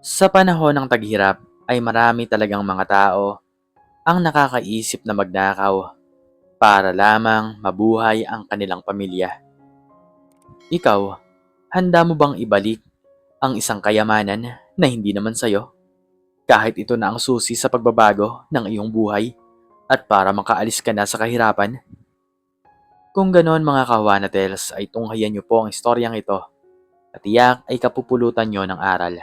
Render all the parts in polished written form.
Sa panahon ng taghirap ay marami talagang mga tao ang nakakaisip na magnakaw para lamang mabuhay ang kanilang pamilya. Ikaw, handa mo bang ibalik ang isang kayamanan na hindi naman sayo? Kahit ito na ang susi sa pagbabago ng iyong buhay at para makaalis ka na sa kahirapan? Kung ganon mga kawana tales ay tunghayan niyo po ang istoryang ito at tiyak ay kapupulutan niyo ng aral.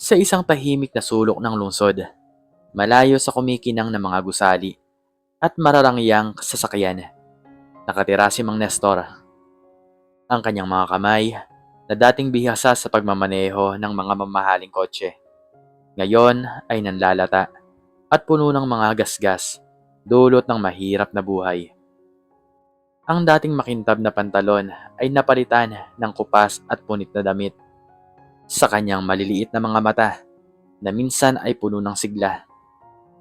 Sa isang tahimik na sulok ng lungsod, malayo sa kumikinang na mga gusali at mararangyang sasakyan, nakatira si Mang Nestor. Ang kanyang mga kamay na dating bihasa sa pagmamaneho ng mga mamahaling kotse, ngayon ay nanlalata at puno ng mga gasgas, dulot ng mahirap na buhay. Ang dating makintab na pantalon ay napalitan ng kupas at punit na damit. Sa kanyang maliliit na mga mata na minsan ay puno ng sigla,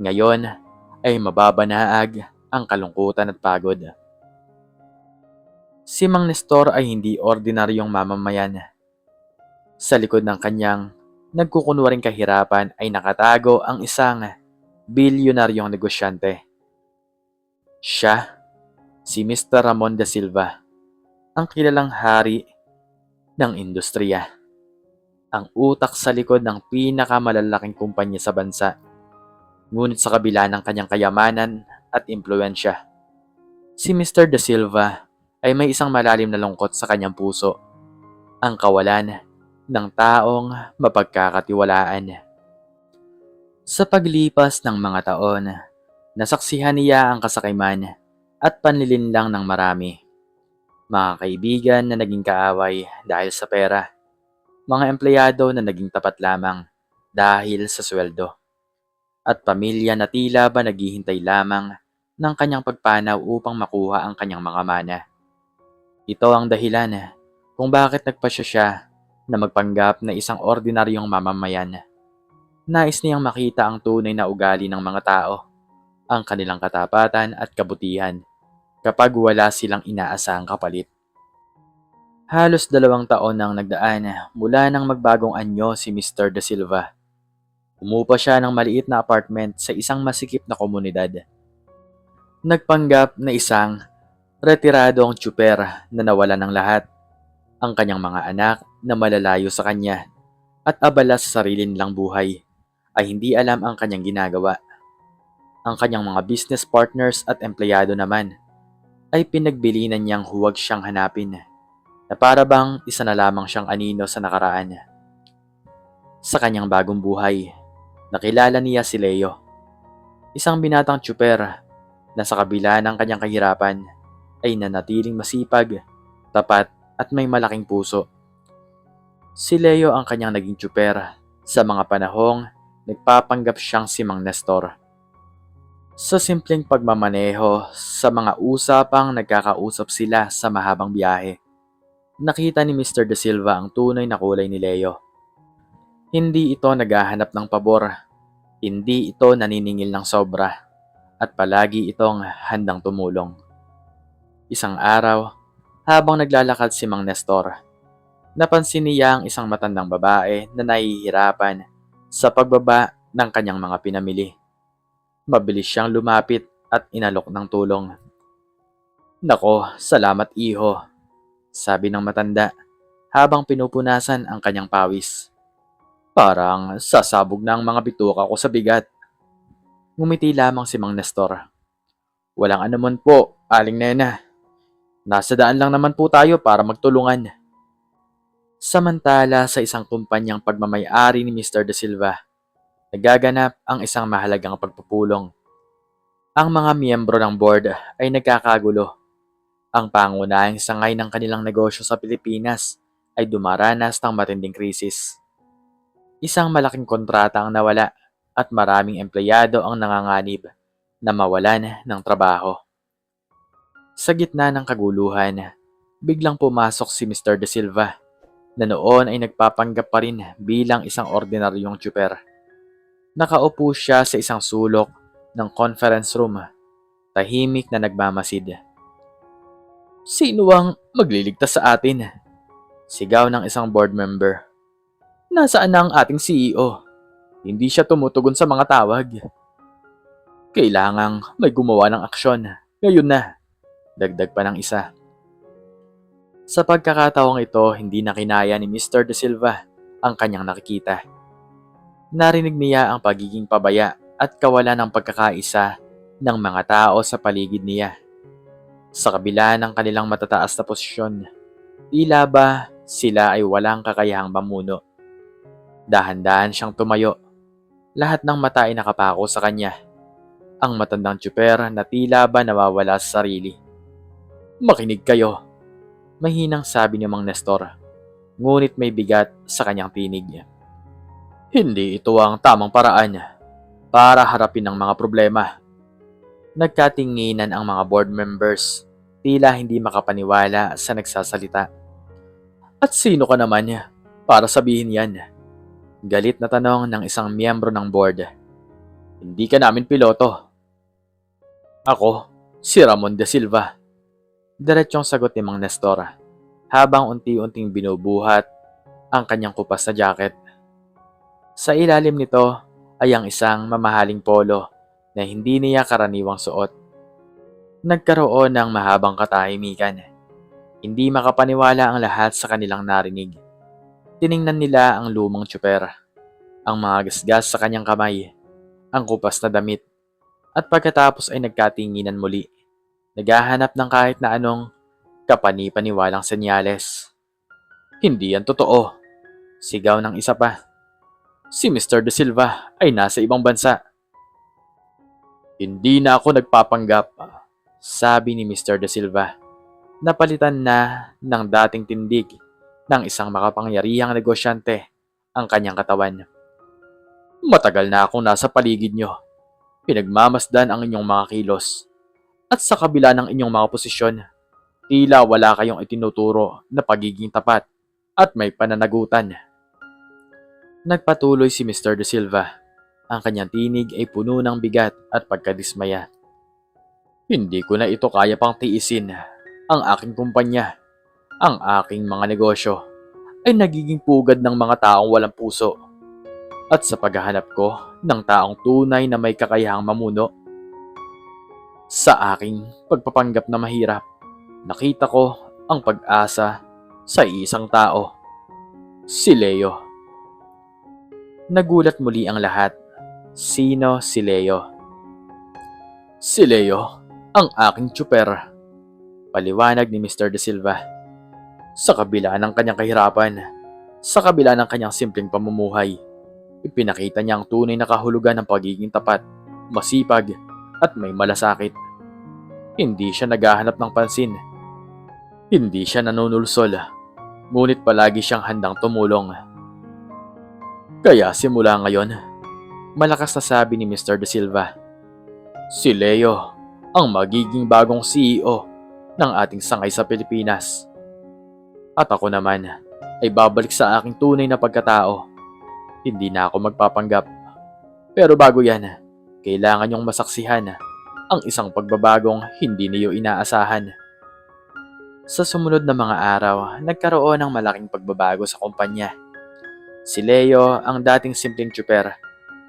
ngayon ay mababanaag ang kalungkutan at pagod. Si Mang Nestor ay hindi ordinaryong mamamayan. Sa likod ng kanyang nagkukunwaring kahirapan ay nakatago ang isang bilyonaryong negosyante. Siya, si Mr. Ramon de Silva, ang kilalang hari ng industriya. Ang utak sa likod ng pinakamalalaking kumpanya sa bansa. Ngunit sa kabila ng kanyang kayamanan at impluensya, si Mr. De Silva ay may isang malalim na lungkot sa kanyang puso, ang kawalan ng taong mapagkakatiwalaan. Sa paglipas ng mga taon, nasaksihan niya ang kasakiman at panlilinlang ng marami. Mga kaibigan na naging kaaway dahil sa pera, mga empleyado na naging tapat lamang dahil sa sweldo, at pamilya na tila ba naghihintay lamang ng kanyang pagpanaw upang makuha ang kanyang mga mana. Ito ang dahilan kung bakit nagpasya siya na magpanggap na isang ordinaryong mamamayan. Nais niyang makita ang tunay na ugali ng mga tao, ang kanilang katapatan at kabutihan kapag wala silang inaasahang kapalit. Halos 2 taon nang nagdaan mula nang magbagong anyo si Mr. De Silva. Umupa siya ng maliit na apartment sa isang masikip na komunidad. Nagpanggap na isang retiradong tsuper na nawala ng lahat, ang kanyang mga anak na malalayo sa kanya at abala sa sarili nilang buhay ay hindi alam ang kanyang ginagawa. Ang kanyang mga business partners at empleyado naman ay pinagbilinan niyang huwag siyang hanapin, na para bang isa na lamang siyang anino sa nakaraan. Sa kanyang bagong buhay, nakilala niya si Leo, isang binatang tsuper na sa kabila ng kanyang kahirapan ay nanatiling masipag, tapat at may malaking puso. Si Leo ang kanyang naging tsuper sa mga panahong nagpapanggap siyang si Mang Nestor. Sa simpleng pagmamaneho sa mga usapang nagkakausap sila sa mahabang biyahe, nakita ni Mr. De Silva ang tunay na kulay ni Leo. Hindi ito naghahanap ng pabor, hindi ito naniningil ng sobra, at palagi itong handang tumulong. Isang araw, habang naglalakad si Mang Nestor, napansin niya ang isang matandang babae na nahihirapan sa pagbaba ng kanyang mga pinamili. Mabilis siyang lumapit at inalok ng tulong. "Nako, salamat iho," sabi ng matanda habang pinupunasan ang kanyang pawis. "Parang sasabog na ang mga bituka ko sa bigat." Ngumiti lamang si Mang Nestor. "Walang anuman po, Aling Nena. Nasa daan lang naman po tayo para magtulungan." Samantala sa isang kumpanyang pagmamay-ari ni Mr. De Silva, nagaganap ang isang mahalagang pagpupulong. Ang mga miyembro ng board ay nagkakagulo. Ang pangunahing sangay ng kanilang negosyo sa Pilipinas ay dumaranas ng matinding krisis. Isang malaking kontrata ang nawala at maraming empleyado ang nanganganib na mawalan ng trabaho. Sa gitna ng kaguluhan, biglang pumasok si Mr. De Silva, na noon ay nagpapanggap pa rin bilang isang ordinaryong tsuper. Nakaupo siya sa isang sulok ng conference room, tahimik na nagmamasid. "Sino ang magliligtas sa atin?" sigaw ng isang board member. Nasaan na ang ating CEO? Hindi siya tumutugon sa mga tawag. Kailangang may gumawa ng aksyon. Ngayon na. Dagdag pa ng isa. Sa pagkakataong ito, hindi na kinaya ni Mr. De Silva ang kanyang nakikita. Narinig niya ang pagiging pabaya at kawalan ng pagkakaisa ng mga tao sa paligid niya. Sa kabila ng kanilang matataas na posisyon, tila ba sila ay walang kakayahang mamuno. Dahan-dahan siyang tumayo. Lahat ng mata ay nakapako sa kanya. Ang matandang tsuper na tila ba nawawala sa sarili. Makinig kayo, mahinang sabi ni Mang Nestor, ngunit may bigat sa kanyang tinig. Hindi ito ang tamang paraan para harapin ang mga problema. Nagkatinginan ang mga board members, tila hindi makapaniwala sa nagsasalita. At sino ka naman para sabihin yan? Galit na tanong ng isang miyembro ng board. Hindi ka namin piloto. Ako, si Ramon de Silva. Diretsyong sagot ni Mang Nestor habang unti-unting binubuhat ang kanyang kupas na jacket. Sa ilalim nito ay ang isang mamahaling polo na hindi niya karaniwang suot. Nagkaroon ng mahabang katahimikan. Hindi makapaniwala ang lahat sa kanilang narinig. Tiningnan nila ang lumang tsuper, ang mga gasgas sa kanyang kamay, ang kupas na damit, at pagkatapos ay nagkatinginan muli. Naghahanap ng kahit na anong kapani-paniwalang senyales. Hindi yan totoo. Sigaw ng isa pa. Si Mr. De Silva ay nasa ibang bansa. Hindi na ako nagpapanggap, sabi ni Mr. De Silva. Napalitan na ng dating tindig ng isang makapangyarihang negosyante ang kanyang katawan. Matagal na akong nasa paligid nyo. Pinagmamasdan ang inyong mga kilos. At sa kabila ng inyong mga posisyon, tila wala kayong itinuturo na pagiging tapat at may pananagutan. Nagpatuloy si Mr. De Silva. Ang kanyang tinig ay puno ng bigat at pagkadismaya. Hindi ko na ito kaya pang tiisin. Ang aking kumpanya, ang aking mga negosyo, ay nagiging pugad ng mga taong walang puso. At sa paghahanap ko ng taong tunay na may kakayahang mamuno, sa aking pagpapanggap na mahirap, nakita ko ang pag-asa sa isang tao. Si Leo. Nagulat muli ang lahat. Sino si Leo? Si Leo, ang aking tsuper. Paliwanag ni Mr. De Silva. Sa kabila ng kanyang kahirapan, sa kabila ng kanyang simpleng pamumuhay, ipinakita niya ang tunay na kahulugan ng pagiging tapat, masipag, at may malasakit. Hindi siya naghahanap ng pansin. Hindi siya nanunulsol, ngunit palagi siyang handang tumulong. Kaya simula ngayon, malakas na sabi ni Mr. De Silva, si Leo ang magiging bagong CEO ng ating sangay sa Pilipinas. At ako naman ay babalik sa aking tunay na pagkatao. Hindi na ako magpapanggap. Pero bago yan, kailangan niyong masaksihan ang isang pagbabagong hindi niyo inaasahan. Sa sumunod na mga araw, nagkaroon ng malaking pagbabago sa kumpanya. Si Leo, ang dating simpleng tsuper,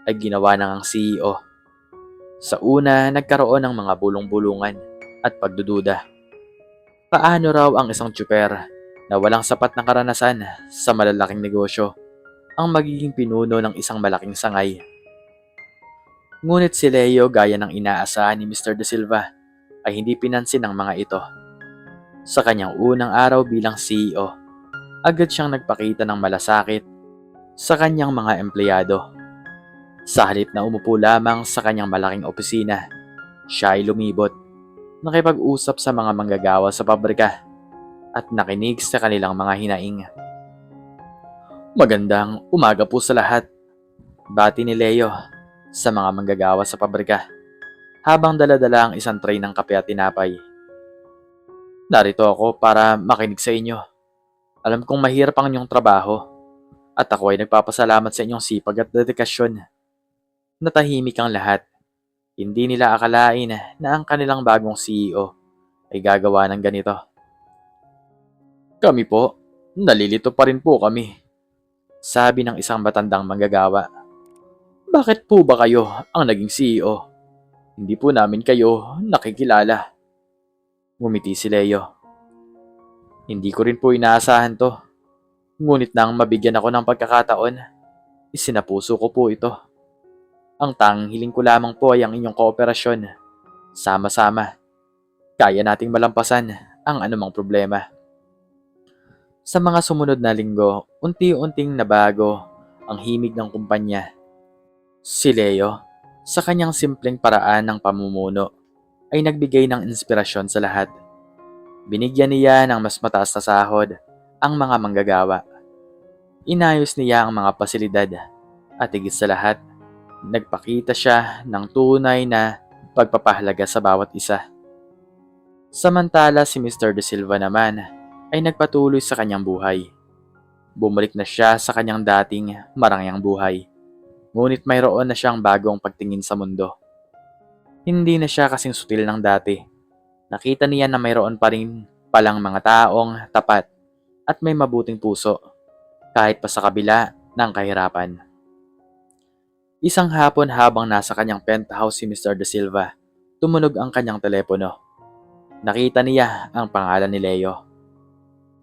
ay ginawa ng ang CEO. Sa una, nagkaroon ng mga bulong-bulungan at pagdududa. Paano raw ang isang tsuper na walang sapat na karanasan sa malalaking negosyo ang magiging pinuno ng isang malaking sangay? Ngunit si Leo, gaya ng inaasahan ni Mr. De Silva, ay hindi pinansin ng mga ito. Sa kanyang unang araw bilang CEO, agad siyang nagpakita ng malasakit sa kanyang mga empleyado. Sa halip na umupo lamang sa kanyang malaking opisina, siya ay lumibot, nakipag-usap sa mga manggagawa sa pabrika at nakinig sa kanilang mga hinaing. Magandang umaga po sa lahat, bati ni Leo sa mga manggagawa sa pabrika habang dala-dala ang isang tray ng kape at tinapay. Narito ako para makinig sa inyo. Alam kong mahirap ang inyong trabaho at ako ay nagpapasalamat sa inyong sipag at dedikasyon. Natahimik ang lahat. Hindi nila akalain na ang kanilang bagong CEO ay gagawa ng ganito. Kami po, nalilito pa rin po kami. Sabi ng isang matandang manggagawa. Bakit po ba kayo ang naging CEO? Hindi po namin kayo nakikilala. Ngumiti si Leo. Hindi ko rin po inaasahan to. Ngunit nang mabigyan ako ng pagkakataon, isinapuso ko po ito. Ang tanging hiling ko lamang po ay ang inyong kooperasyon. Sama-sama, kaya nating malampasan ang anumang problema. Sa mga sumunod na linggo, unti-unting nabago ang himig ng kumpanya. Si Leo, sa kanyang simpleng paraan ng pamumuno, ay nagbigay ng inspirasyon sa lahat. Binigyan niya ng mas mataas na sahod ang mga manggagawa. Inayos niya ang mga pasilidad at higit sa lahat, nagpakita siya ng tunay na pagpapahalaga sa bawat isa. Samantala si Mr. De Silva naman ay nagpatuloy sa kanyang buhay. Bumalik na siya sa kanyang dating marangyang buhay. Ngunit mayroon na siyang bagong pagtingin sa mundo. Hindi na siya kasing sutil ng dati. Nakita niya na mayroon pa rin palang mga taong tapat at may mabuting puso kahit pa sa kabila ng kahirapan. Isang hapon habang nasa kanyang penthouse si Mr. De Silva, tumunog ang kanyang telepono. Nakita niya ang pangalan ni Leo.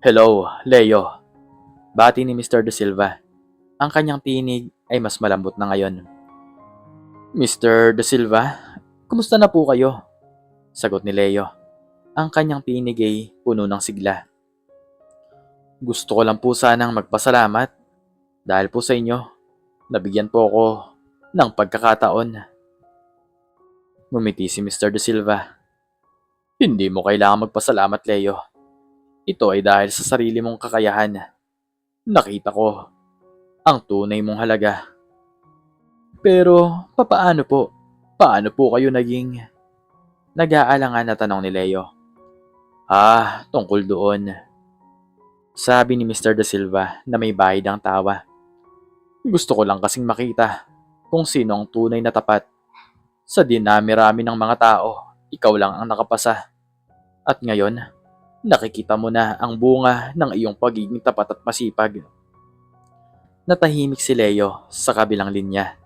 Hello, Leo. Bati ni Mr. De Silva. Ang kanyang tinig ay mas malambot na ngayon. Mr. De Silva, kumusta na po kayo? Sagot ni Leo. Ang kanyang tinig ay puno ng sigla. Gusto ko lang po sanang magpasalamat dahil po sa inyo, nabigyan po ako ng pagkakataon. Ngumiti si Mr. De Silva. Hindi mo kailangan magpasalamat, Leo. Ito ay dahil sa sarili mong kakayahan. Nakita ko ang tunay mong halaga. Pero, papaano po? Paano po kayo naging... Nag-aalangan na tanong ni Leo. Tungkol doon. Sabi ni Mr. De Silva na may bahid ang tawa. Gusto ko lang kasing makita kung sino ang tunay na tapat. Sa dinami-rami ng mga tao, ikaw lang ang nakapasa. At ngayon, nakikita mo na ang bunga ng iyong pagiging tapat at masipag. Natahimik si Leo sa kabilang linya.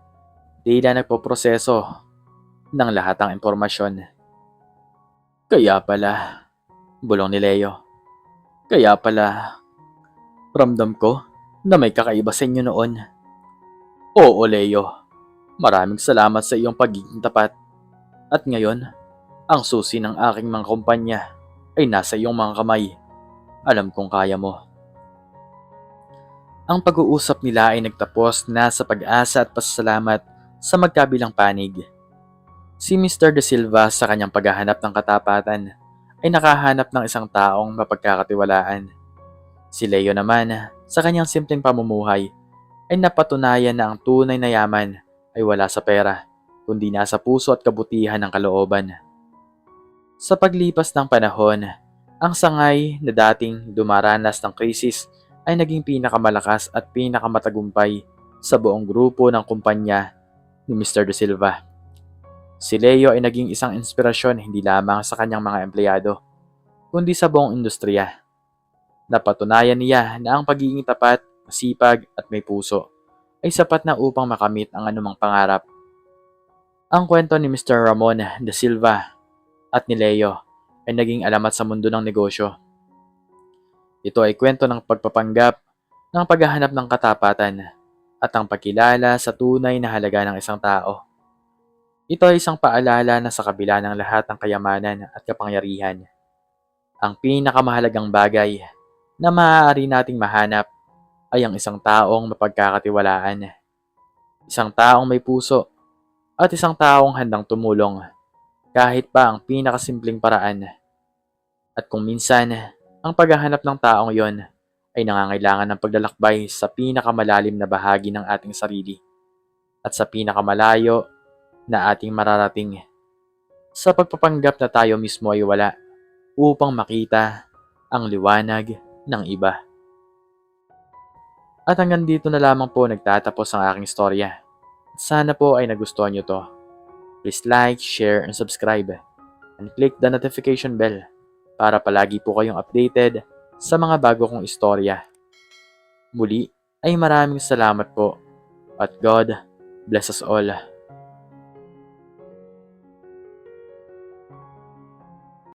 Tila nagpoproseso ng lahat ng impormasyon. Kaya pala, bulong ni Leo. Kaya pala, ramdam ko na may kakaiba sa inyo noon. Oo, Leo. Maraming salamat sa iyong pagiging tapat. At ngayon, ang susi ng aking mga kumpanya ay nasa iyong mga kamay. Alam kong kaya mo. Ang pag-uusap nila ay nagtapos na sa pag-asa at pasasalamat sa magkabilang panig. Si Mr. De Silva sa kanyang paghahanap ng katapatan ay nakahanap ng isang taong mapagkakatiwalaan. Si Leo naman sa kanyang simpleng pamumuhay ay napatunayan na ang tunay na yaman ay wala sa pera, kundi nasa puso at kabutihan ng kalooban. Sa paglipas ng panahon, ang sangay na dating dumaranas ng krisis ay naging pinakamalakas at pinakamatagumpay sa buong grupo ng kumpanya ni Mr. De Silva. Si Leo ay naging isang inspirasyon hindi lamang sa kanyang mga empleyado, kundi sa buong industriya. Napatunayan niya na ang pagiging tapat, masipag at may puso ay sapat na upang makamit ang anumang pangarap. Ang kwento ni Mr. Ramon De Silva at ni Leo ay naging alamat sa mundo ng negosyo. Ito ay kwento ng pagpapanggap, ng paghahanap ng katapatan, at ang pagkilala sa tunay na halaga ng isang tao. Ito ay isang paalala na sa kabila ng lahat ng kayamanan at kapangyarihan, ang pinakamahalagang bagay na maaari nating mahanap ay ang isang taong mapagkakatiwalaan. Isang taong may puso at isang taong handang tumulong kahit pa ang pinakasimpleng paraan. At kung minsan, ang paghahanap ng taong yon ay nangangailangan ng paglalakbay sa pinakamalalim na bahagi ng ating sarili at sa pinakamalayo na ating mararating. Sa pagpapanggap na tayo mismo ay wala upang makita ang liwanag ng iba. At hanggang dito na lamang po nagtatapos ang aking istorya. Sana po ay nagustuhan nyo to. Please like, share, and subscribe. And click the notification bell para palagi po kayong updated sa mga bago kong istorya. Muli ay maraming salamat po at God bless us all.